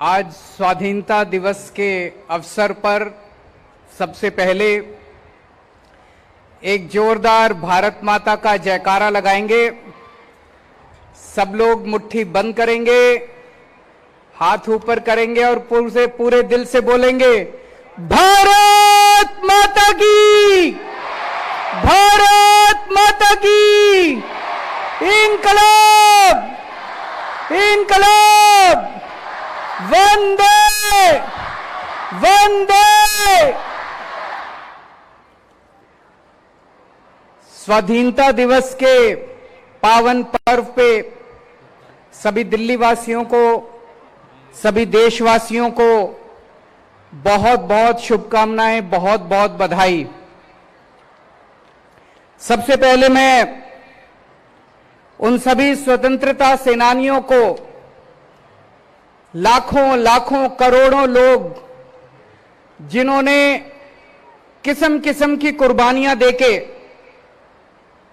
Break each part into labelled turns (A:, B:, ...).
A: आज स्वाधीनता दिवस के अवसर पर सबसे पहले एक जोरदार भारत माता का जयकारा लगाएंगे। सब लोग मुट्ठी बंद करेंगे, हाथ ऊपर करेंगे और पूरे दिल से बोलेंगे, भारत माता की, भारत माता की, इंकलाब, इंकलाब, वंदे वंदे। स्वाधीनता दिवस के पावन पर्व पे सभी दिल्ली वासियों को, सभी देशवासियों को बहुत बहुत शुभकामनाएं, बहुत बहुत बधाई। सबसे पहले मैं उन सभी स्वतंत्रता सेनानियों को, लाखों लाखों करोड़ों लोग जिन्होंने किस्म किस्म की कुर्बानियां देके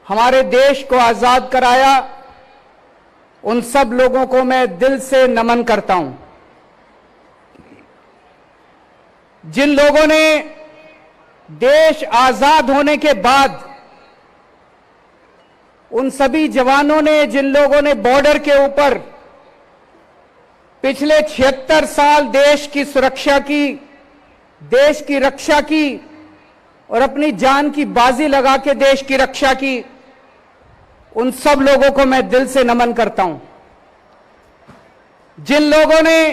A: हमारे देश को आजाद कराया, उन सब लोगों को मैं दिल से नमन करता हूं। जिन लोगों ने देश आजाद होने के बाद, उन सभी जवानों ने, जिन लोगों ने बॉर्डर के ऊपर पिछले 76 साल देश की सुरक्षा की, देश की रक्षा की और अपनी जान की बाजी लगा के देश की रक्षा की, उन सब लोगों को मैं दिल से नमन करता हूं। जिन लोगों ने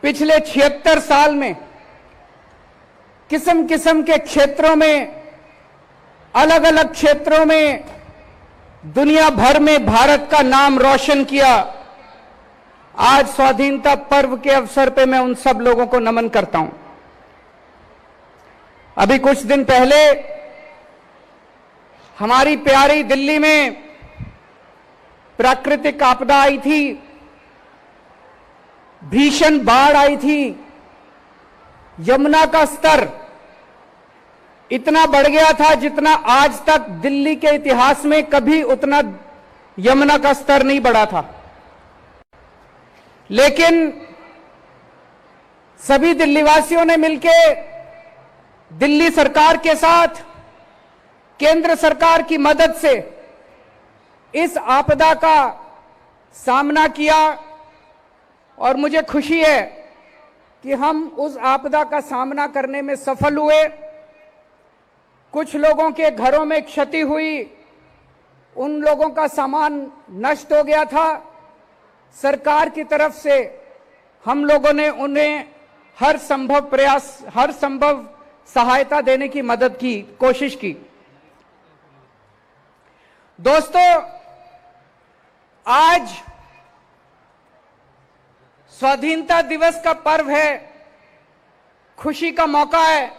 A: पिछले 76 साल में किस्म किस्म के क्षेत्रों में, अलग अलग क्षेत्रों में दुनिया भर में भारत का नाम रोशन किया, आज स्वाधीनता पर्व के अवसर पे मैं उन सब लोगों को नमन करता हूं। अभी कुछ दिन पहले हमारी प्यारी दिल्ली में प्राकृतिक आपदा आई थी, भीषण बाढ़ आई थी। यमुना का स्तर इतना बढ़ गया था जितना आज तक दिल्ली के इतिहास में कभी उतना यमुना का स्तर नहीं बढ़ा था। लेकिन सभी दिल्लीवासियों ने मिलकर दिल्ली सरकार के साथ, केंद्र सरकार की मदद से इस आपदा का सामना किया और मुझे खुशी है कि हम उस आपदा का सामना करने में सफल हुए। कुछ लोगों के घरों में क्षति हुई, उन लोगों का सामान नष्ट हो गया था। सरकार की तरफ से हम लोगों ने उन्हें हर संभव प्रयास, हर संभव सहायता देने की मदद की, कोशिश की। दोस्तों, आज स्वाधीनता दिवस का पर्व है, खुशी का मौका है,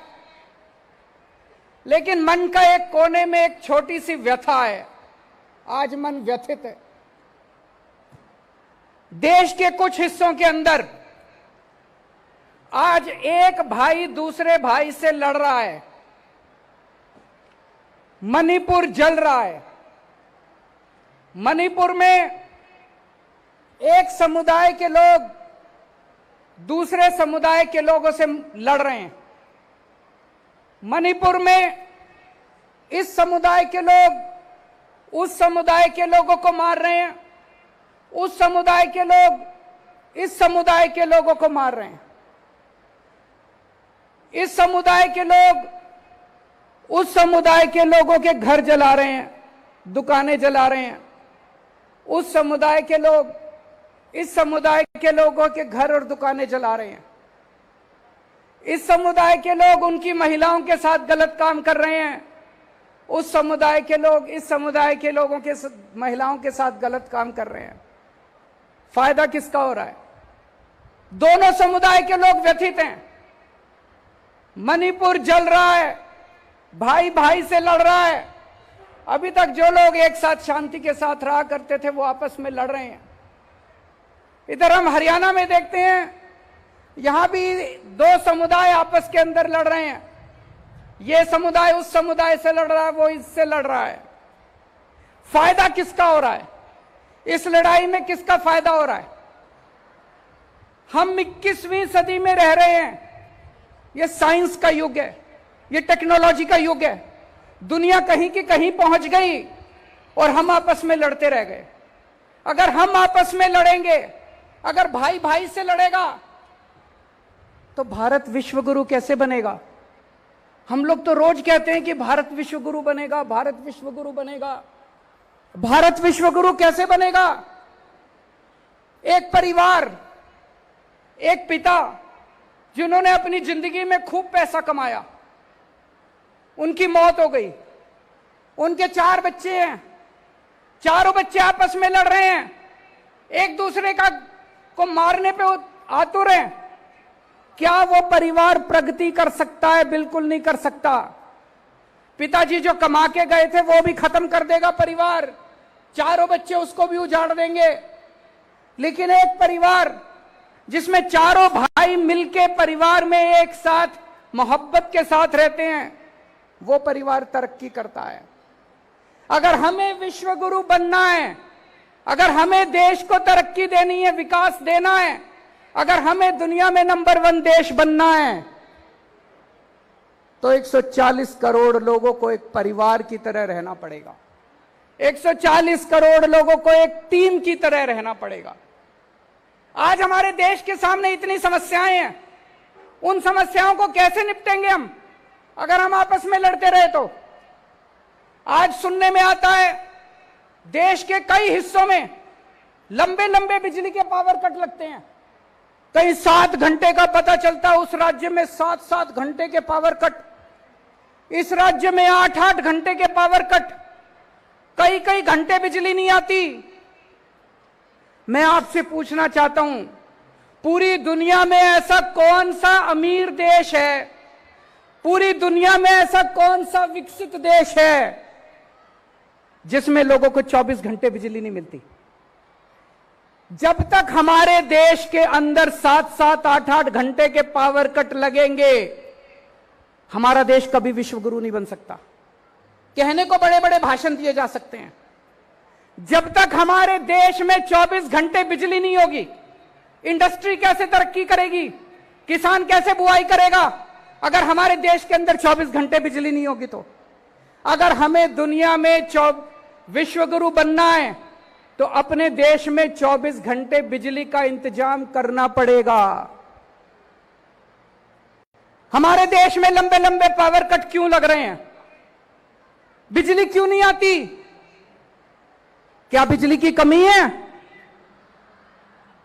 A: लेकिन मन का एक कोने में एक छोटी सी व्यथा है। आज मन व्यथित है। देश के कुछ हिस्सों के अंदर आज एक भाई दूसरे भाई से लड़ रहा है। मणिपुर जल रहा है। मणिपुर में एक समुदाय के लोग दूसरे समुदाय के लोगों से लड़ रहे हैं। मणिपुर में इस समुदाय के लोग उस समुदाय के लोगों को मार रहे हैं, उस समुदाय के लोग इस समुदाय के लोगों को मार रहे हैं। इस समुदाय के लोग उस समुदाय के लोगों के घर जला रहे हैं, दुकानें जला रहे हैं। उस समुदाय के लोग इस समुदाय के लोगों के घर और दुकानें जला रहे हैं। इस समुदाय के लोग उनकी महिलाओं के साथ गलत काम कर रहे हैं। उस समुदाय के लोग इस समुदाय के लोगों के महिलाओं के साथ गलत काम कर रहे हैं। फायदा किसका हो रहा है? दोनों समुदाय के लोग व्यथित हैं। मणिपुर जल रहा है, भाई भाई से लड़ रहा है। अभी तक जो लोग एक साथ शांति के साथ रहा करते थे वो आपस में लड़ रहे हैं। इधर हम हरियाणा में देखते हैं, यहां भी दो समुदाय आपस के अंदर लड़ रहे हैं। ये समुदाय उस समुदाय से लड़ रहा है, वो इससे लड़ रहा है। फायदा किसका हो रहा है? इस लड़ाई में किसका फायदा हो रहा है? हम 21वीं सदी में रह रहे हैं। यह साइंस का युग है, यह टेक्नोलॉजी का युग है। दुनिया कहीं की कहीं पहुंच गई और हम आपस में लड़ते रह गए। अगर हम आपस में लड़ेंगे, अगर भाई भाई से लड़ेगा, तो भारत विश्व गुरु कैसे बनेगा? हम लोग तो रोज कहते हैं कि भारत विश्व गुरु बनेगा, भारत विश्व गुरु बनेगा। भारत विश्व गुरु कैसे बनेगा? एक परिवार, एक पिता जिन्होंने अपनी जिंदगी में खूब पैसा कमाया, उनकी मौत हो गई। उनके 4 बच्चे हैं, चारों बच्चे आपस में लड़ रहे हैं, एक दूसरे को मारने पे आतुर हैं। क्या वो परिवार प्रगति कर सकता है? बिल्कुल नहीं कर सकता। पिताजी जो कमा के गए थे वो भी खत्म कर देगा परिवार, चारों बच्चे उसको भी उजाड़ देंगे। लेकिन एक परिवार जिसमें चारों भाई मिलके परिवार में एक साथ मोहब्बत के साथ रहते हैं, वो परिवार तरक्की करता है। अगर हमें विश्व गुरु बनना है, अगर हमें देश को तरक्की देनी है, विकास देना है, अगर हमें दुनिया में नंबर 1 देश बनना है, तो 140 करोड़ लोगों को एक परिवार की तरह रहना पड़ेगा। 140 करोड़ लोगों को एक टीम की तरह रहना पड़ेगा। आज हमारे देश के सामने इतनी समस्याएं हैं, उन समस्याओं को कैसे निपटेंगे हम अगर हम आपस में लड़ते रहे तो? आज सुनने में आता है देश के कई हिस्सों में लंबे लंबे बिजली के पावर कट लगते हैं। कहीं 7 घंटे का पता चलता है, उस राज्य में 7-7 घंटे के पावर कट, इस राज्य में 8-8 घंटे के पावर कट, कई कई घंटे बिजली नहीं आती। मैं आपसे पूछना चाहता हूं, पूरी दुनिया में ऐसा कौन सा अमीर देश है, पूरी दुनिया में ऐसा कौन सा विकसित देश है जिसमें लोगों को 24 घंटे बिजली नहीं मिलती? जब तक हमारे देश के अंदर 7-7, 8-8 घंटे के पावर कट लगेंगे, हमारा देश कभी विश्व गुरु नहीं बन सकता। कहने को बड़े बड़े भाषण दिए जा सकते हैं, जब तक हमारे देश में 24 घंटे बिजली नहीं होगी, इंडस्ट्री कैसे तरक्की करेगी? किसान कैसे बुआई करेगा अगर हमारे देश के अंदर 24 घंटे बिजली नहीं होगी? तो अगर हमें दुनिया में विश्व गुरु बनना है तो अपने देश में 24 घंटे बिजली का इंतजाम करना पड़ेगा। हमारे देश में लंबे लंबे पावर कट क्यों लग रहे हैं? बिजली क्यों नहीं आती? क्या बिजली की कमी है?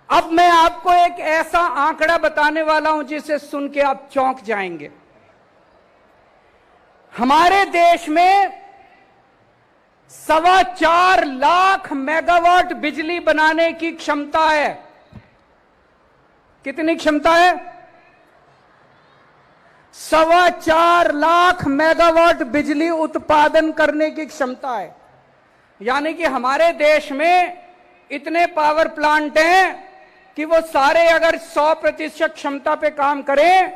A: अब मैं आपको एक ऐसा आंकड़ा बताने वाला हूं जिसे सुन के आप चौंक जाएंगे। हमारे देश में 4.25 लाख मेगावाट बिजली बनाने की क्षमता है। कितनी क्षमता है? 4.25 लाख मेगावाट बिजली उत्पादन करने की क्षमता है। यानी कि हमारे देश में इतने पावर प्लांट हैं कि वो सारे अगर 100% क्षमता पे काम करें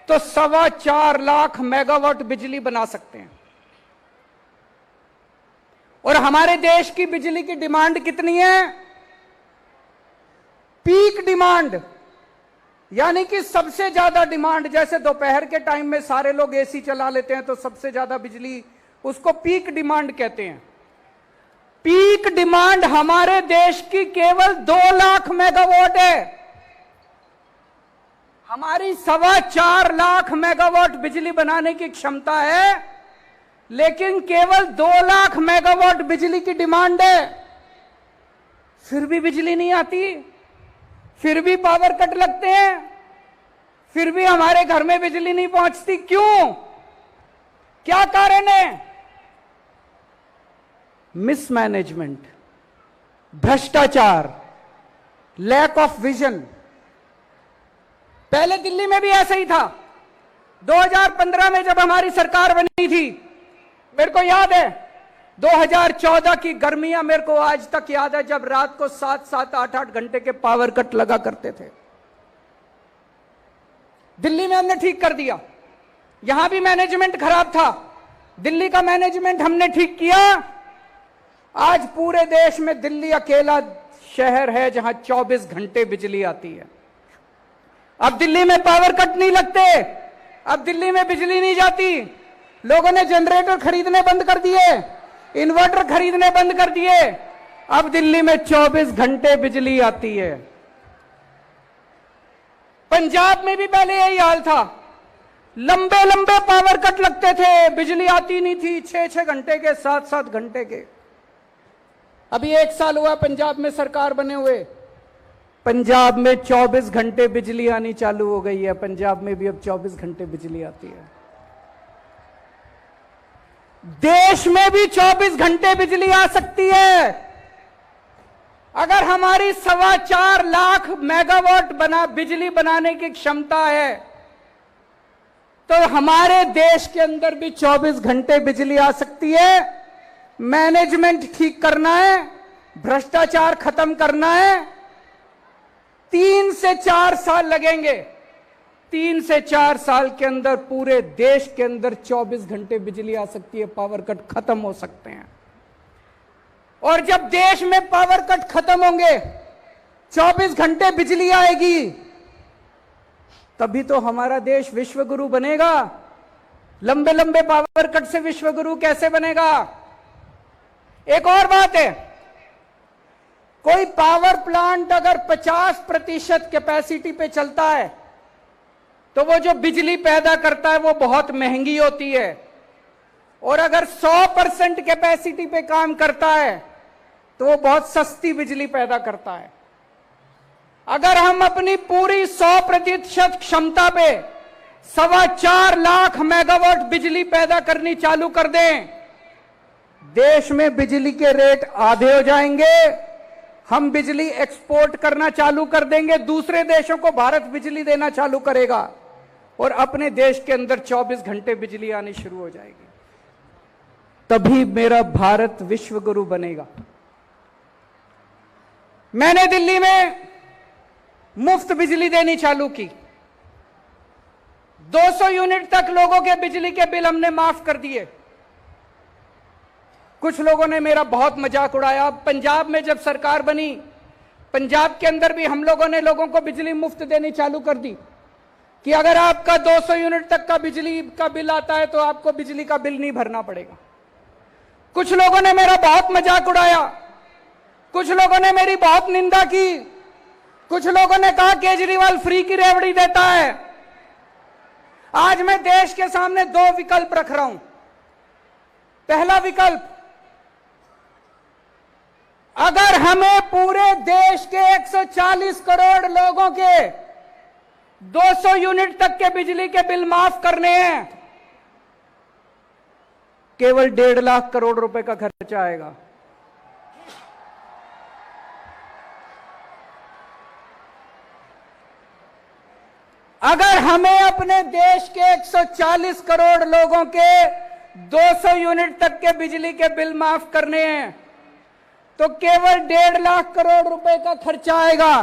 A: तो 4.25 लाख मेगावाट बिजली बना सकते हैं। और हमारे देश की बिजली की डिमांड कितनी है? पीक डिमांड, यानी कि सबसे ज्यादा डिमांड। जैसे दोपहर के टाइम में सारे लोग एसी चला लेते हैं तो सबसे ज्यादा बिजली, उसको पीक डिमांड कहते हैं। पीक डिमांड हमारे देश की केवल 2 लाख मेगावाट है। हमारी 4.25 लाख मेगावाट बिजली बनाने की क्षमता है, लेकिन केवल 2 लाख मेगावाट बिजली की डिमांड है। फिर भी बिजली नहीं आती, फिर भी पावर कट लगते हैं, फिर भी हमारे घर में बिजली नहीं पहुंचती। क्यों? क्या कारण है? मिसमैनेजमेंट, भ्रष्टाचार, लैक ऑफ विजन। पहले दिल्ली में भी ऐसा ही था। 2015 में जब हमारी सरकार बनी थी, मेरे को याद है 2014 की गर्मियां मेरे को आज तक याद है, जब रात को 7-7, 8-8 घंटे के पावर कट लगा करते थे। दिल्ली में हमने ठीक कर दिया। यहां भी मैनेजमेंट खराब था, दिल्ली का मैनेजमेंट हमने ठीक किया। आज पूरे देश में दिल्ली अकेला शहर है जहां 24 घंटे बिजली आती है। अब दिल्ली में पावर कट नहीं लगते, अब दिल्ली में बिजली नहीं जाती। लोगों ने जनरेटर खरीदने बंद कर दिए, इन्वर्टर खरीदने बंद कर दिए। अब दिल्ली में 24 घंटे बिजली आती है। पंजाब में भी पहले यही हाल था, लंबे लंबे पावर कट लगते थे, बिजली आती नहीं थी, 6-6 घंटे के, 7-7 घंटे के। अभी 1 साल हुआ पंजाब में सरकार बने हुए, पंजाब में 24 घंटे बिजली आनी चालू हो गई है। पंजाब में भी अब 24 घंटे बिजली आती है। देश में भी 24 घंटे बिजली आ सकती है अगर हमारी 4.25 लाख मेगावाट बिजली बनाने की क्षमता है, तो हमारे देश के अंदर भी 24 घंटे बिजली आ सकती है। मैनेजमेंट ठीक करना है, भ्रष्टाचार खत्म करना है। 3 से 4 साल लगेंगे। 3 से 4 साल के अंदर पूरे देश के अंदर 24 घंटे बिजली आ सकती है, पावर कट खत्म हो सकते हैं। और जब देश में पावर कट खत्म होंगे, 24 घंटे बिजली आएगी, तभी तो हमारा देश विश्व गुरु बनेगा। लंबे लंबे पावर कट से विश्व गुरु कैसे बनेगा? एक और बात है, कोई पावर प्लांट अगर 50% कैपेसिटी पे चलता है, तो वो जो बिजली पैदा करता है वो बहुत महंगी होती है। और अगर 100% कैपेसिटी पे काम करता है, तो वो बहुत सस्ती बिजली पैदा करता है। अगर हम अपनी पूरी 100% क्षमता पे 4.25 लाख मेगावाट बिजली पैदा करनी चालू कर दें, देश में बिजली के रेट आधे हो जाएंगे। हम बिजली एक्सपोर्ट करना चालू कर देंगे, दूसरे देशों को भारत बिजली देना चालू करेगा और अपने देश के अंदर 24 घंटे बिजली आनी शुरू हो जाएगी। तभी मेरा भारत विश्व गुरु बनेगा। मैंने दिल्ली में मुफ्त बिजली देनी चालू की। 200 यूनिट तक लोगों के बिजली के बिल हमने माफ कर दिए। कुछ लोगों ने मेरा बहुत मजाक उड़ाया। पंजाब में जब सरकार बनी, पंजाब के अंदर भी हम लोगों ने लोगों को बिजली मुफ्त देनी चालू कर दी कि अगर आपका 200 यूनिट तक का बिजली का बिल आता है तो आपको बिजली का बिल नहीं भरना पड़ेगा। कुछ लोगों ने मेरा बहुत मजाक उड़ाया, कुछ लोगों ने मेरी बहुत निंदा की, कुछ लोगों ने कहा केजरीवाल फ्री की रेवड़ी देता है। आज मैं देश के सामने 2 विकल्प रख रहा हूं। पहला विकल्प, अगर हमें पूरे देश के 140 करोड़ लोगों के 200 यूनिट तक के बिजली के बिल माफ करने हैं, केवल 1.5 लाख करोड़ रुपए का खर्चा आएगा। अगर हमें अपने देश के 140 करोड़ लोगों के 200 यूनिट तक के बिजली के बिल माफ करने हैं, तो केवल 1.5 लाख करोड़ रुपए का खर्चा आएगा।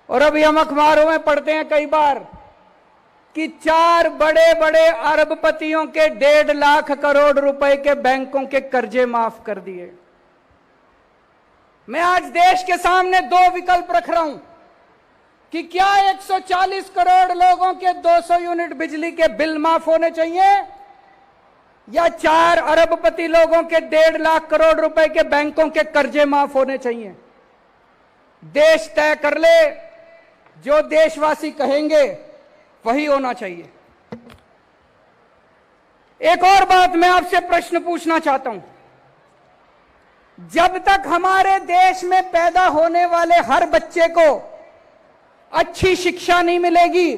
A: और अभी हम अखबारों में पढ़ते हैं कई बार कि 4 बड़े बड़े अरबपतियों के 1.5 लाख करोड़ रुपए के बैंकों के कर्जे माफ कर दिए। मैं आज देश के सामने 2 विकल्प रख रहा हूं कि क्या 140 करोड़ लोगों के 200 यूनिट बिजली के बिल माफ होने चाहिए, या 4 अरबपति लोगों के 1.5 लाख करोड़ रुपए के बैंकों के कर्जे माफ होने चाहिए। देश तय कर ले, जो देशवासी कहेंगे वही होना चाहिए। एक और बात मैं आपसे प्रश्न पूछना चाहता हूं, जब तक हमारे देश में पैदा होने वाले हर बच्चे को अच्छी शिक्षा नहीं मिलेगी,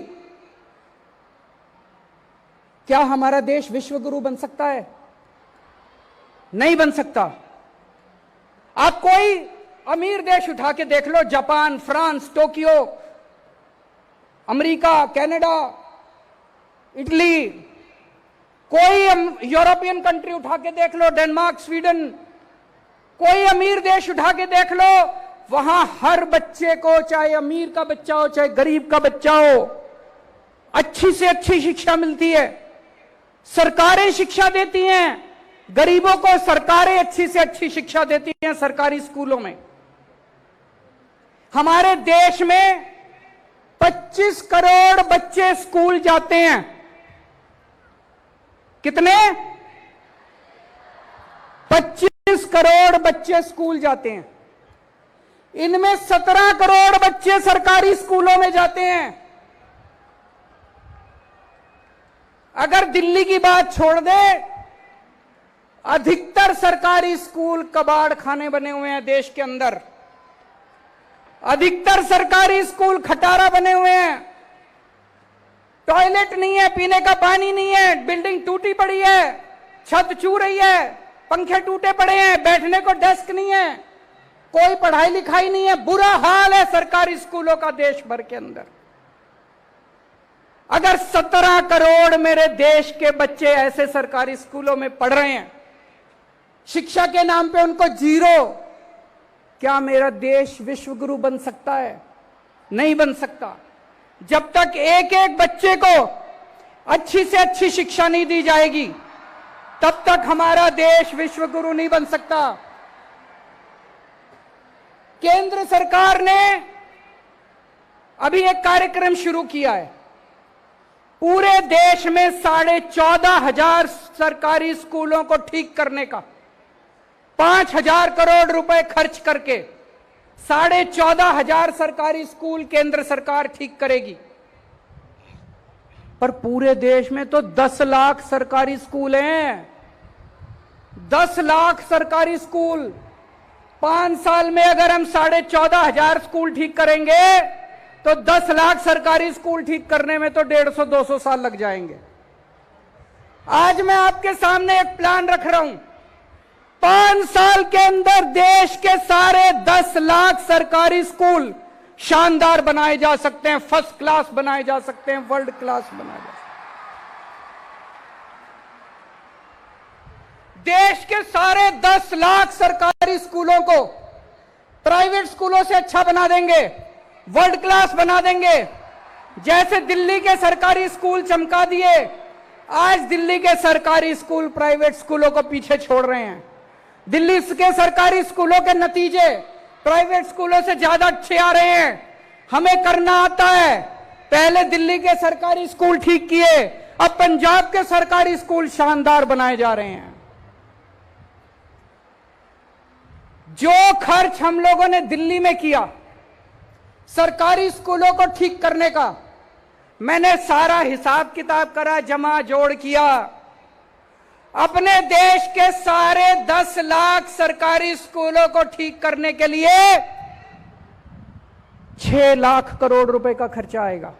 A: क्या हमारा देश विश्व गुरु बन सकता है? नहीं बन सकता। आप कोई अमीर देश उठा के देख लो, Japan, France, Tokyo, America, Canada, Italy, कोई यूरोपियन कंट्री उठा के देख लो, डेनमार्क, स्वीडन, कोई अमीर देश उठा के देख लो, वहां हर बच्चे को, चाहे अमीर का बच्चा हो चाहे गरीब का बच्चा हो, अच्छी से अच्छी शिक्षा मिलती है। सरकारें शिक्षा देती हैं, गरीबों को सरकारें अच्छी से अच्छी शिक्षा देती हैं सरकारी स्कूलों में। हमारे देश में 25 करोड़ बच्चे स्कूल जाते हैं। कितने? 25 करोड़ बच्चे स्कूल जाते हैं। इनमें 17 करोड़ बच्चे सरकारी स्कूलों में जाते हैं। अगर दिल्ली की बात छोड़ दे, अधिकतर सरकारी स्कूल कबाड़ खाने बने हुए हैं देश के अंदर। अधिकतर सरकारी स्कूल खटारा बने हुए हैं। टॉयलेट नहीं है, पीने का पानी नहीं है, बिल्डिंग टूटी पड़ी है, छत छू रही है, पंखे टूटे पड़े हैं, बैठने को डेस्क नहीं है, कोई पढ़ाई लिखाई नहीं है। बुरा हाल है सरकारी स्कूलों का देश भर के अंदर। अगर 17 करोड़ मेरे देश के बच्चे ऐसे सरकारी स्कूलों में पढ़ रहे हैं, शिक्षा के नाम पे उनको जीरो, क्या मेरा देश विश्व गुरु बन सकता है? नहीं बन सकता। जब तक एक एक बच्चे को अच्छी से अच्छी शिक्षा नहीं दी जाएगी, तब तक हमारा देश विश्व गुरु नहीं बन सकता। केंद्र सरकार ने अभी एक कार्यक्रम शुरू किया है। पूरे देश में 14,500 सरकारी स्कूलों को ठीक करने का 5,000 करोड़ रुपए खर्च करके 14,500 सरकारी स्कूल केंद्र सरकार ठीक करेगी। पर पूरे देश में तो 10 लाख सरकारी स्कूल हैं। 10 लाख सरकारी स्कूल। 5 साल में अगर हम 14,500 स्कूल ठीक करेंगे तो 10 लाख सरकारी स्कूल ठीक करने में तो 150-200 साल लग जाएंगे। आज मैं आपके सामने एक प्लान रख रहा हूं। 5 साल के अंदर देश के सारे 10 लाख सरकारी स्कूल शानदार बनाए जा सकते हैं, फर्स्ट क्लास बनाए जा सकते हैं, वर्ल्ड क्लास बनाए जा सकते हैं। देश के सारे 10 लाख सरकारी स्कूलों को प्राइवेट स्कूलों से अच्छा बना देंगे, वर्ल्ड क्लास बना देंगे। जैसे दिल्ली के सरकारी स्कूल चमका दिए, आज दिल्ली के सरकारी स्कूल प्राइवेट स्कूलों को पीछे छोड़ रहे हैं। दिल्ली के सरकारी स्कूलों के नतीजे प्राइवेट स्कूलों से ज्यादा अच्छे आ रहे हैं। हमें करना आता है। पहले दिल्ली के सरकारी स्कूल ठीक किए, अब पंजाब के सरकारी स्कूल शानदार बनाए जा रहे हैं। जो खर्च हम लोगों ने दिल्ली में किया सरकारी स्कूलों को ठीक करने का, मैंने सारा हिसाब किताब करा, जमा जोड़ किया। अपने देश के सारे 10 लाख सरकारी स्कूलों को ठीक करने के लिए 6 लाख करोड़ रुपए का खर्चा आएगा।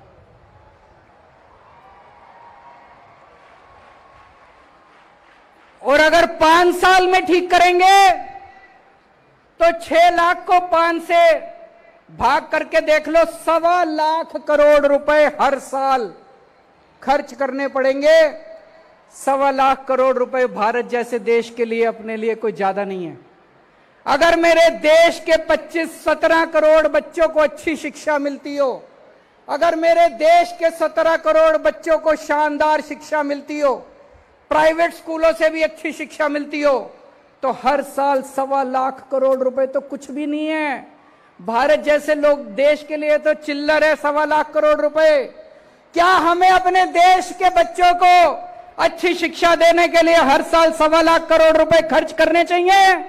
A: और अगर 5 साल में ठीक करेंगे तो 6 लाख को 5 से भाग करके देख लो, 1.25 लाख करोड़ रुपए हर साल खर्च करने पड़ेंगे। 1.25 लाख करोड़ रुपए भारत जैसे देश के लिए, अपने लिए कोई ज्यादा नहीं है। अगर मेरे देश के 25-17 करोड़ बच्चों को अच्छी शिक्षा मिलती हो, अगर मेरे देश के 17 करोड़ बच्चों को शानदार शिक्षा मिलती हो, प्राइवेट स्कूलों से भी अच्छी शिक्षा मिलती हो, तो हर साल 1.25 लाख करोड़ रुपए तो कुछ भी नहीं है। भारत जैसे लोग देश के लिए तो चिल्लर है 1.25 लाख करोड़ रुपए। क्या हमें अपने देश के बच्चों को अच्छी शिक्षा देने के लिए हर साल 1.25 लाख करोड़ रुपए खर्च करने चाहिए?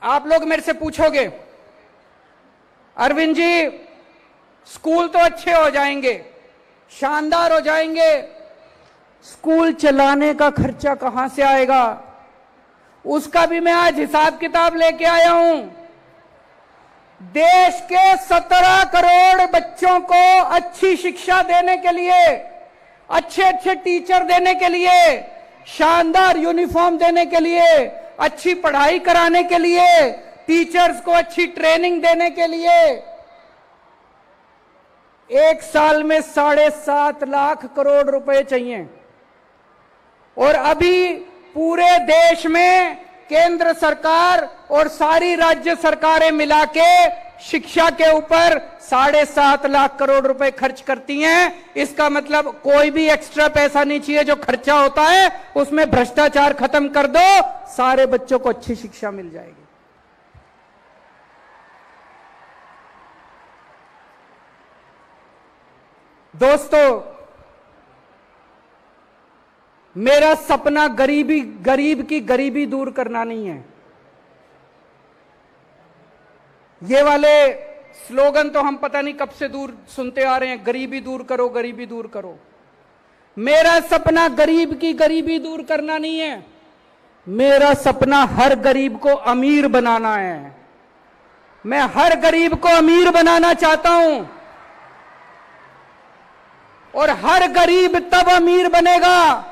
A: आप लोग मेरे से पूछोगे, अरविंद जी स्कूल तो अच्छे हो जाएंगे, शानदार हो जाएंगे, स्कूल चलाने का खर्चा कहां से आएगा? उसका भी मैं आज हिसाब किताब लेके आया हूं। देश के 17 करोड़ बच्चों को अच्छी शिक्षा देने के लिए, अच्छे अच्छे टीचर देने के लिए, शानदार यूनिफॉर्म देने के लिए, अच्छी पढ़ाई कराने के लिए, टीचर्स को अच्छी ट्रेनिंग देने के लिए एक साल में 7.5 लाख करोड़ रुपए चाहिए। और अभी पूरे देश में केंद्र सरकार और सारी राज्य सरकारें मिला के शिक्षा के ऊपर 7.5 लाख करोड़ रुपए खर्च करती हैं। इसका मतलब कोई भी एक्स्ट्रा पैसा नहीं चाहिए। जो खर्चा होता है उसमें भ्रष्टाचार खत्म कर दो, सारे बच्चों को अच्छी शिक्षा मिल जाएगी। दोस्तों, मेरा सपना गरीब की गरीबी दूर करना नहीं है। ये वाले स्लोगन तो हम पता नहीं कब से दूर सुनते आ रहे हैं, गरीबी दूर करो, गरीबी दूर करो। मेरा सपना गरीब की गरीबी दूर करना नहीं है। मेरा सपना हर गरीब को अमीर बनाना है। मैं हर गरीब को अमीर बनाना चाहता हूं, और हर गरीब तब अमीर बनेगा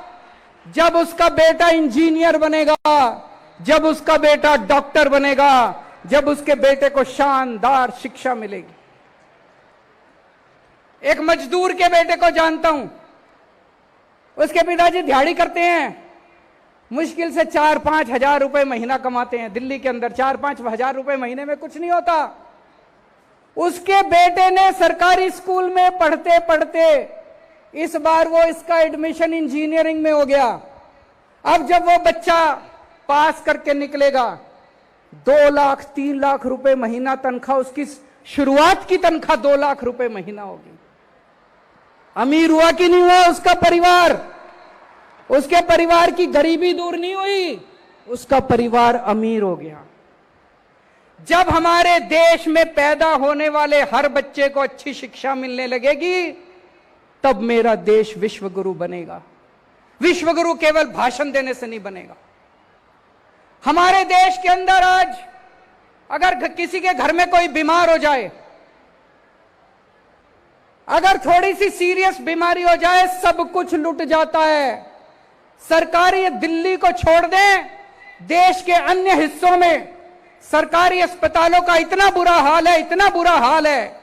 A: जब उसका बेटा इंजीनियर बनेगा, जब उसका बेटा डॉक्टर बनेगा, जब उसके बेटे को शानदार शिक्षा मिलेगी। एक मजदूर के बेटे को जानता हूं, उसके पिताजी दिहाड़ी करते हैं, मुश्किल से 4-5 हजार रुपए महीना कमाते हैं। दिल्ली के अंदर 4-5 हजार रुपए महीने में कुछ नहीं होता। उसके बेटे ने सरकारी स्कूल में पढ़ते पढ़ते इस बार वो इसका एडमिशन इंजीनियरिंग में हो गया। अब जब वो बच्चा पास करके निकलेगा, 2 लाख 3 लाख रुपए महीना तनख्वाह, उसकी शुरुआत की तनख्वाह 2 लाख रुपए महीना होगी। अमीर हुआ कि नहीं हुआ उसका परिवार? उसके परिवार की गरीबी दूर नहीं हुई, उसका परिवार अमीर हो गया। जब हमारे देश में पैदा होने वाले हर बच्चे को अच्छी शिक्षा मिलने लगेगी, तब मेरा देश विश्वगुरु बनेगा। विश्वगुरु केवल भाषण देने से नहीं बनेगा। हमारे देश के अंदर आज अगर किसी के घर में कोई बीमार हो जाए, अगर थोड़ी सी सीरियस बीमारी हो जाए, सब कुछ लुट जाता है। सरकारी दिल्ली को छोड़ दें, देश के अन्य हिस्सों में सरकारी अस्पतालों का इतना बुरा हाल है, इतना बुरा हाल है।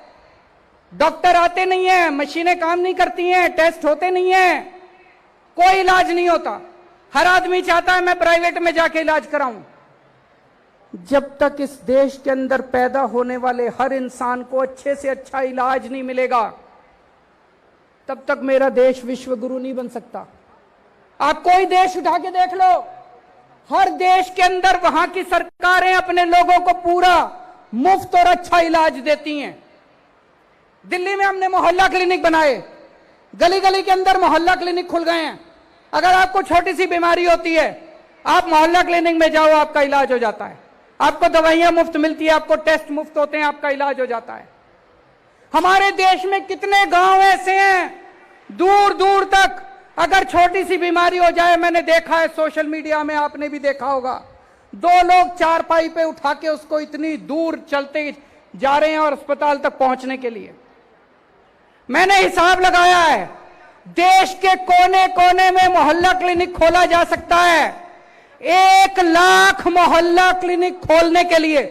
A: डॉक्टर आते नहीं है, मशीनें काम नहीं करती हैं, टेस्ट होते नहीं हैं, कोई इलाज नहीं होता। हर आदमी चाहता है मैं प्राइवेट में जाके इलाज कराऊं। जब तक इस देश के अंदर पैदा होने वाले हर इंसान को अच्छे से अच्छा इलाज नहीं मिलेगा, तब तक मेरा देश विश्वगुरु नहीं बन सकता। आप कोई देश उठा के देख लो, हर देश के अंदर वहां की सरकारें अपने लोगों को पूरा मुफ्त और अच्छा इलाज देती हैं। दिल्ली में हमने मोहल्ला क्लिनिक बनाए, गली गली के अंदर मोहल्ला क्लिनिक खुल गए हैं। अगर आपको छोटी सी बीमारी होती है, आप मोहल्ला क्लिनिक में जाओ, आपका इलाज हो जाता है। आपको दवाइयां मुफ्त मिलती है, आपको टेस्ट मुफ्त होते हैं, आपका इलाज हो जाता है। हमारे देश में कितने गांव ऐसे हैं, दूर दूर तक अगर छोटी सी बीमारी हो जाए, मैंने देखा है सोशल मीडिया में, आपने भी देखा होगा, 2 लोग चारपाई पे उठा के उसको इतनी दूर चलते जा रहे हैं और अस्पताल तक पहुंचने के लिए। मैंने हिसाब लगाया है, देश के कोने कोने में मोहल्ला क्लिनिक खोला जा सकता है। 1 लाख मोहल्ला क्लिनिक खोलने के लिए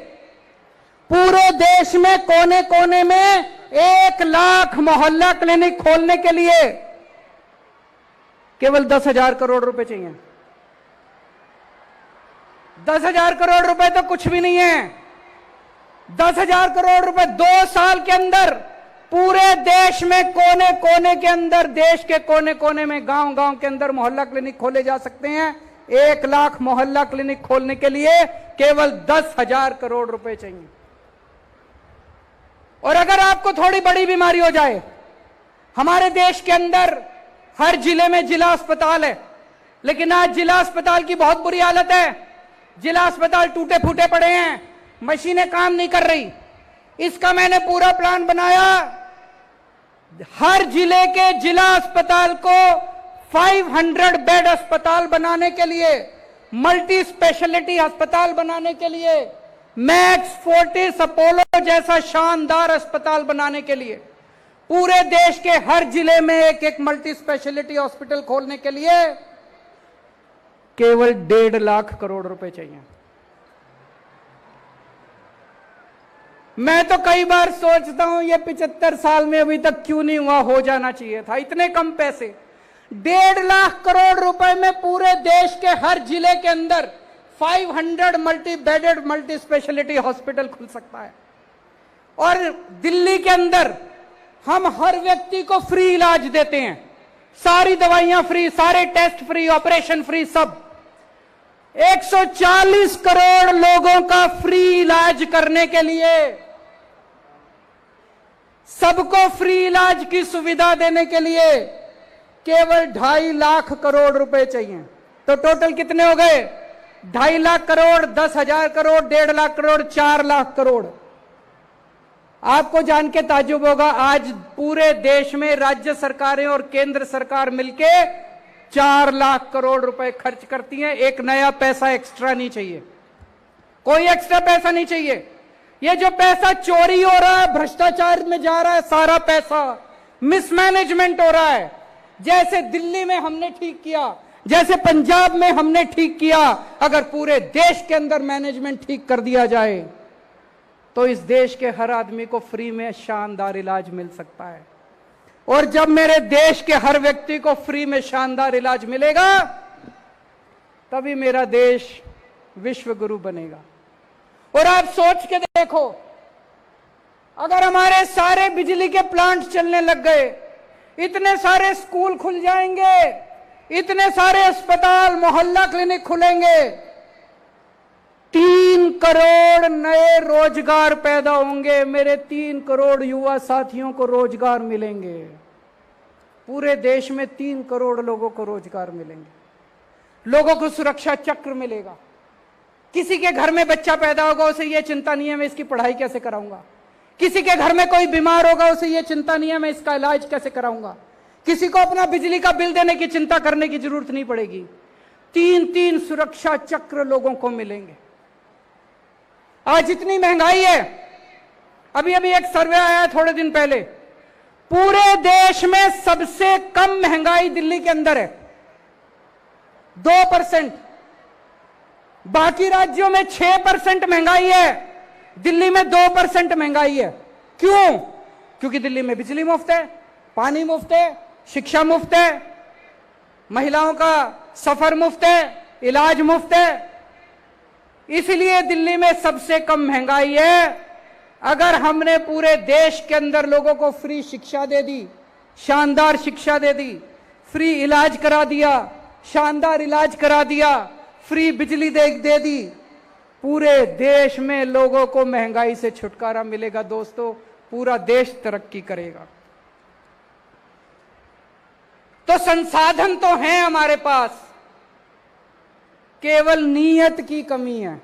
A: पूरे देश में कोने कोने में 1 लाख मोहल्ला क्लिनिक खोलने के लिए केवल 10,000 करोड़ रुपए चाहिए। 10,000 करोड़ रुपए तो कुछ भी नहीं है। 10,000 करोड़ रुपए 2 साल के अंदर पूरे देश में कोने कोने के अंदर, देश के कोने कोने में, गांव गांव के अंदर मोहल्ला क्लिनिक खोले जा सकते हैं। 1 लाख मोहल्ला क्लिनिक खोलने के लिए केवल 10,000 करोड़ रुपए चाहिए। और अगर आपको थोड़ी बड़ी बीमारी हो जाए, हमारे देश के अंदर हर जिले में जिला अस्पताल है, लेकिन आज जिला अस्पताल की बहुत बुरी हालत है। जिला अस्पताल टूटे फूटे पड़े हैं, मशीनें काम नहीं कर रही। इसका मैंने पूरा प्लान बनाया। हर जिले के जिला अस्पताल को 500 बेड अस्पताल बनाने के लिए, मल्टी स्पेशलिटी अस्पताल बनाने के लिए, मैक्स फोर्टिस अपोलो जैसा शानदार अस्पताल बनाने के लिए, पूरे देश के हर जिले में एक एक मल्टी स्पेशलिटी हॉस्पिटल खोलने के लिए केवल 1.5 लाख करोड़ रुपए चाहिए। मैं तो कई बार सोचता हूं, ये 75 साल में अभी तक क्यों नहीं हुआ, हो जाना चाहिए था। इतने कम पैसे, 1.5 लाख करोड़ रुपए में पूरे देश के हर जिले के अंदर 500 multi bedded multi speciality hospital खुल सकता है। और दिल्ली के अंदर हम हर व्यक्ति को फ्री इलाज देते हैं, सारी दवाइयां फ्री, सारे टेस्ट फ्री, ऑपरेशन फ्री, सब। 140 करोड़ लोगों का फ्री इलाज करने के लिए सबको फ्री इलाज की सुविधा देने के लिए केवल 2.5 लाख करोड़ रुपए चाहिए। तो टोटल कितने हो गए? 2.5 लाख करोड़, 10,000 करोड़, 1.5 लाख करोड़, 4 लाख करोड़। आपको जान के ताज्जुब होगा, आज पूरे देश में राज्य सरकारें और केंद्र सरकार मिलके 4 लाख करोड़ रुपए खर्च करती हैं। एक नया पैसा एक्स्ट्रा नहीं चाहिए, कोई एक्स्ट्रा पैसा नहीं चाहिए। ये जो पैसा चोरी हो रहा है, भ्रष्टाचार में जा रहा है, सारा पैसा मिसमैनेजमेंट हो रहा है। जैसे दिल्ली में हमने ठीक किया, जैसे पंजाब में हमने ठीक किया, अगर पूरे देश के अंदर मैनेजमेंट ठीक कर दिया जाए तो इस देश के हर आदमी को फ्री में शानदार इलाज मिल सकता है। और जब मेरे देश के हर व्यक्ति को फ्री में शानदार इलाज मिलेगा, तभी मेरा देश विश्व गुरु बनेगा। और आप सोच के देखो, अगर हमारे सारे बिजली के प्लांट चलने लग गए, इतने सारे स्कूल खुल जाएंगे, इतने सारे अस्पताल, मोहल्ला क्लिनिक खुलेंगे, 3 करोड़ नए रोजगार पैदा होंगे। मेरे 3 करोड़ युवा साथियों को रोजगार मिलेंगे। पूरे देश में 3 करोड़ लोगों को रोजगार मिलेंगे। लोगों को सुरक्षा चक्र मिलेगा। किसी के घर में बच्चा पैदा होगा, उसे यह चिंता नहीं है मैं इसकी पढ़ाई कैसे कराऊंगा। किसी के घर में कोई बीमार होगा, उसे यह चिंता नहीं है मैं इसका इलाज कैसे कराऊंगा। किसी को अपना बिजली का बिल देने की चिंता करने की जरूरत नहीं पड़ेगी। 3-3 सुरक्षा चक्र लोगों को मिलेंगे। आज इतनी महंगाई है, अभी एक सर्वे आया थोड़े दिन पहले, पूरे देश में सबसे कम महंगाई दिल्ली के अंदर है, 2%। बाकी राज्यों में 6% महंगाई है, दिल्ली में 2% महंगाई है। क्यों? क्योंकि दिल्ली में बिजली मुफ्त है, पानी मुफ्त है, शिक्षा मुफ्त है, महिलाओं का सफर मुफ्त है, इलाज मुफ्त है। इसलिए दिल्ली में सबसे कम महंगाई है। अगर हमने पूरे देश के अंदर लोगों को फ्री शिक्षा दे दी, शानदार शिक्षा दे दी, फ्री इलाज करा दिया, शानदार इलाज करा दिया, फ्री बिजली दे दी, पूरे देश में लोगों को महंगाई से छुटकारा मिलेगा। दोस्तों, पूरा देश तरक्की करेगा। तो संसाधन तो हैं हमारे पास, केवल नीयत की कमी है,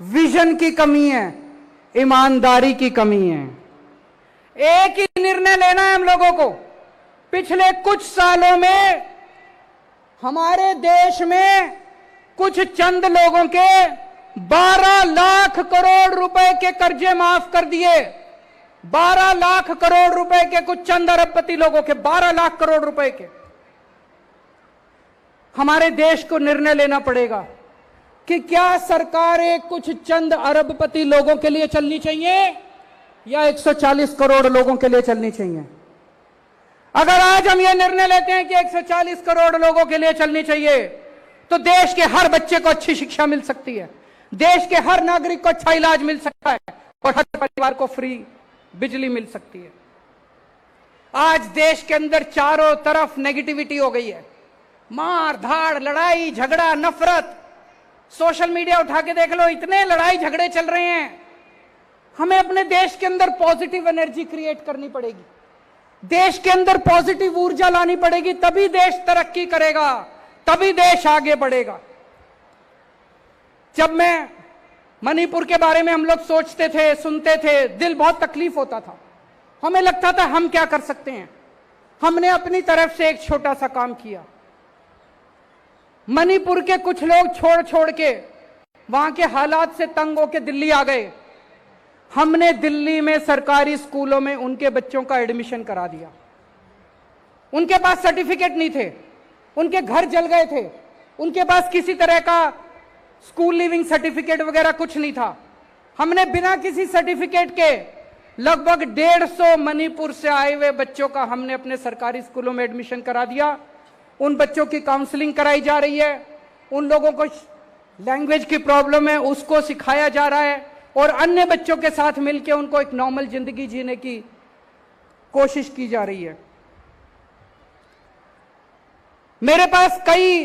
A: विजन की कमी है, ईमानदारी की कमी है। एक ही निर्णय लेना है हम लोगों को। पिछले कुछ सालों में हमारे देश में कुछ चंद लोगों के 12 लाख करोड़ रुपए के कर्जे माफ कर दिए। 12 लाख करोड़ रुपए के कुछ चंद अरबपति लोगों के 12 लाख करोड़ रुपए के। हमारे देश को निर्णय लेना पड़ेगा कि क्या सरकारें कुछ चंद अरबपति लोगों के लिए चलनी चाहिए या 140 करोड़ लोगों के लिए चलनी चाहिए। अगर आज हम यह निर्णय लेते हैं कि 140 करोड़ लोगों के लिए चलनी चाहिए, तो देश के हर बच्चे को अच्छी शिक्षा मिल सकती है, देश के हर नागरिक को अच्छा इलाज मिल सकता है और हर परिवार को फ्री बिजली मिल सकती है। आज देश के अंदर चारों तरफ नेगेटिविटी हो गई है, मार धाड़, लड़ाई झगड़ा, नफरत। सोशल मीडिया उठा के देख लो, इतने लड़ाई झगड़े चल रहे हैं। हमें अपने देश के अंदर पॉजिटिव एनर्जी क्रिएट करनी पड़ेगी, देश के अंदर पॉजिटिव ऊर्जा लानी पड़ेगी, तभी देश तरक्की करेगा, तभी देश आगे बढ़ेगा। जब मैं मणिपुर के बारे में हम लोग सोचते थे, सुनते थे, दिल बहुत तकलीफ होता था। हमें लगता था हम क्या कर सकते हैं। हमने अपनी तरफ से एक छोटा सा काम किया। मणिपुर के कुछ लोग छोड़ के वहां के हालात से तंग होकर दिल्ली आ गए। हमने दिल्ली में सरकारी स्कूलों में उनके बच्चों का एडमिशन करा दिया। उनके पास सर्टिफिकेट नहीं थे, उनके घर जल गए थे, उनके पास किसी तरह का स्कूल लिविंग सर्टिफिकेट वगैरह कुछ नहीं था। हमने बिना किसी सर्टिफिकेट के लगभग 150 मणिपुर से आए हुए बच्चों का हमने अपने सरकारी स्कूलों में एडमिशन करा दिया। उन बच्चों की काउंसलिंग कराई जा रही है, उन लोगों को लैंग्वेज की प्रॉब्लम है उसको सिखाया जा रहा है, और अन्य बच्चों के साथ मिलकर उनको एक नॉर्मल जिंदगी जीने की कोशिश की जा रही है। मेरे पास कई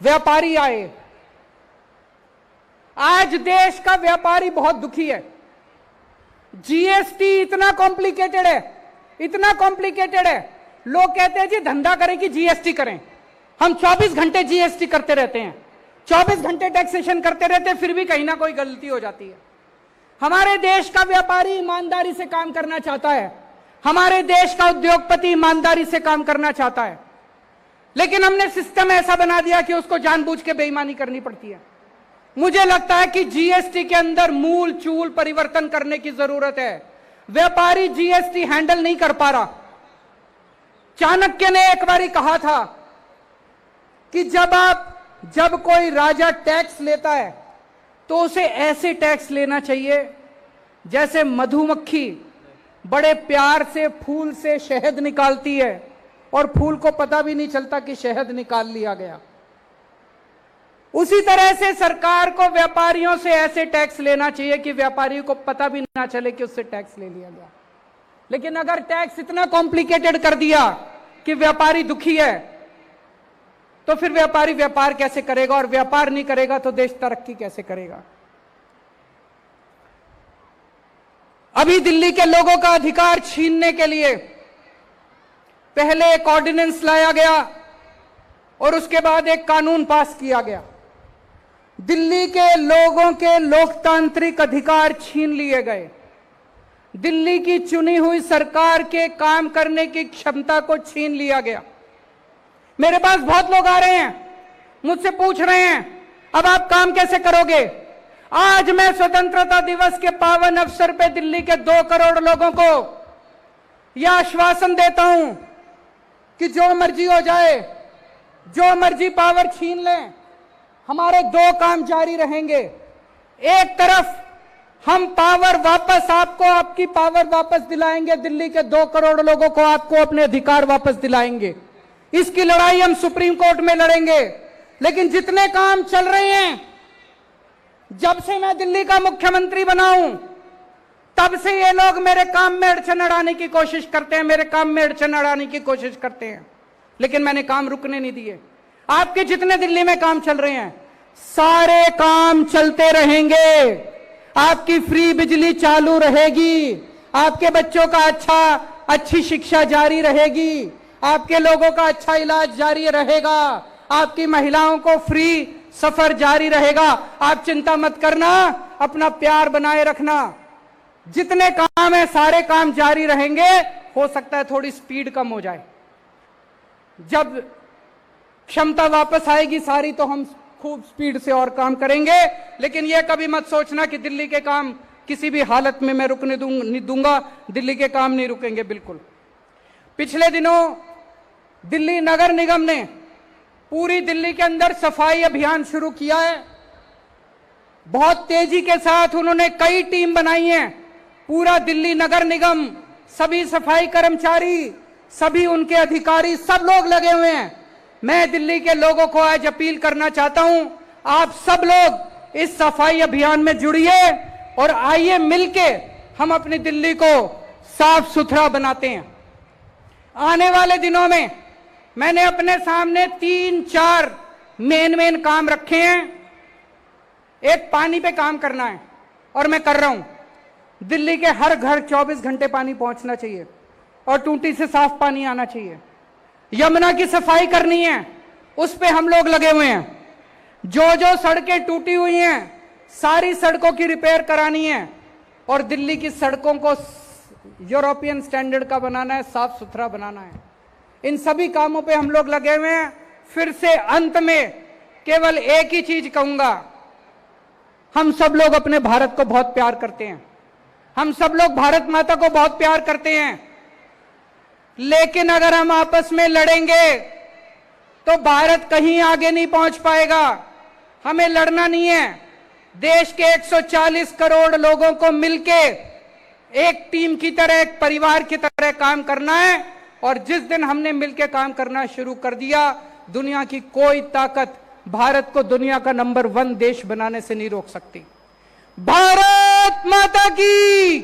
A: व्यापारी आए। आज देश का व्यापारी बहुत दुखी है। जीएसटी इतना कॉम्प्लिकेटेड है, इतना कॉम्प्लिकेटेड है। लोग कहते हैं जी धंधा करें कि जीएसटी करें। हम 24 घंटे जीएसटी करते रहते हैं, 24 घंटे टैक्सेशन करते रहते हैं, फिर भी कहीं ना कोई गलती हो जाती है। हमारे देश का व्यापारी ईमानदारी से काम करना चाहता है, हमारे देश का उद्योगपति ईमानदारी से काम करना चाहता है, लेकिन हमने सिस्टम ऐसा बना दिया कि उसको जानबूझ के बेईमानी करनी पड़ती है। मुझे लगता है कि जीएसटी के अंदर मूल चूल परिवर्तन करने की जरूरत है। व्यापारी जीएसटी हैंडल नहीं कर पा रहा। चाणक्य ने एक बार कहा था कि जब कोई राजा टैक्स लेता है तो उसे ऐसे टैक्स लेना चाहिए जैसे मधुमक्खी बड़े प्यार से फूल से शहद निकालती है और फूल को पता भी नहीं चलता कि शहद निकाल लिया गया। उसी तरह से सरकार को व्यापारियों से ऐसे टैक्स लेना चाहिए कि व्यापारी को पता भी ना चले कि उससे टैक्स ले लिया गया। लेकिन अगर टैक्स इतना कॉम्प्लिकेटेड कर दिया कि व्यापारी दुखी है, तो फिर व्यापारी व्यापार कैसे करेगा, और व्यापार नहीं करेगा तो देश तरक्की कैसे करेगा। अभी दिल्ली के लोगों का अधिकार छीनने के लिए पहले एक ऑर्डिनेंस लाया गया और उसके बाद एक कानून पास किया गया। दिल्ली के लोगों के लोकतांत्रिक अधिकार छीन लिए गए। दिल्ली की चुनी हुई सरकार के काम करने की क्षमता को छीन लिया गया। मेरे पास बहुत लोग आ रहे हैं, मुझसे पूछ रहे हैं अब आप काम कैसे करोगे। आज मैं स्वतंत्रता दिवस के पावन अवसर पे दिल्ली के 2 करोड़ लोगों को यह आश्वासन देता हूं कि जो मर्जी हो जाए, जो मर्जी पावर छीन लें, हमारे 2 काम जारी रहेंगे। एक तरफ हम पावर वापस आपको, आपकी पावर वापस दिलाएंगे, दिल्ली के 2 करोड़ लोगों को आपको अपने अधिकार वापस दिलाएंगे। इसकी लड़ाई हम सुप्रीम कोर्ट में लड़ेंगे। लेकिन जितने काम चल रहे हैं, जब से मैं दिल्ली का मुख्यमंत्री बना हूं, तब से ये लोग मेरे काम में अड़चन अड़ाने की कोशिश करते हैं, मेरे काम में अड़चन अड़ाने की कोशिश करते हैं, लेकिन मैंने काम रुकने नहीं दिए। आपके जितने दिल्ली में काम चल रहे हैं, सारे काम चलते रहेंगे। आपकी फ्री बिजली चालू रहेगी, आपके बच्चों का अच्छी शिक्षा जारी रहेगी, आपके लोगों का अच्छा इलाज जारी रहेगा, आपकी महिलाओं को फ्री सफर जारी रहेगा। आप चिंता मत करना, अपना प्यार बनाए रखना। जितने काम है सारे काम जारी रहेंगे। हो सकता है थोड़ी स्पीड कम हो जाए, जब क्षमता वापस आएगी सारी तो हम खूब स्पीड से और काम करेंगे। लेकिन यह कभी मत सोचना कि दिल्ली के काम किसी भी हालत में मैं रुकने नहीं दूंगा। दिल्ली के काम नहीं रुकेंगे, बिल्कुल। पिछले दिनों दिल्ली नगर निगम ने पूरी दिल्ली के अंदर सफाई अभियान शुरू किया है। बहुत तेजी के साथ उन्होंने कई टीम बनाई है। पूरा दिल्ली नगर निगम, सभी सफाई कर्मचारी, सभी उनके अधिकारी, सब लोग लगे हुए हैं। मैं दिल्ली के लोगों को आज अपील करना चाहता हूं, आप सब लोग इस सफाई अभियान में जुड़िए और आइए मिलके हम अपनी दिल्ली को साफ सुथरा बनाते हैं। आने वाले दिनों में मैंने अपने सामने 3-4 मेन काम रखे हैं। एक, पानी पे काम करना है और मैं कर रहा हूं। दिल्ली के हर घर 24 घंटे पानी पहुंचना चाहिए और टूटी से साफ पानी आना चाहिए। यमुना की सफाई करनी है, उस पे हम लोग लगे हुए हैं। जो सड़कें टूटी हुई हैं सारी सड़कों की रिपेयर करानी है और दिल्ली की सड़कों को यूरोपियन स्टैंडर्ड का बनाना है, साफ सुथरा बनाना है। इन सभी कामों पे हम लोग लगे हुए हैं। फिर से अंत में केवल एक ही चीज कहूंगा, हम सब लोग अपने भारत को बहुत प्यार करते हैं, हम सब लोग भारत माता को बहुत प्यार करते हैं। लेकिन अगर हम आपस में लड़ेंगे तो भारत कहीं आगे नहीं पहुंच पाएगा। हमें लड़ना नहीं है, देश के 140 करोड़ लोगों को मिलके एक टीम की तरह, एक परिवार की तरह काम करना है। और जिस दिन हमने मिलकर काम करना शुरू कर दिया, दुनिया की कोई ताकत भारत को दुनिया का नंबर 1 देश बनाने से नहीं रोक सकती। भारत माता की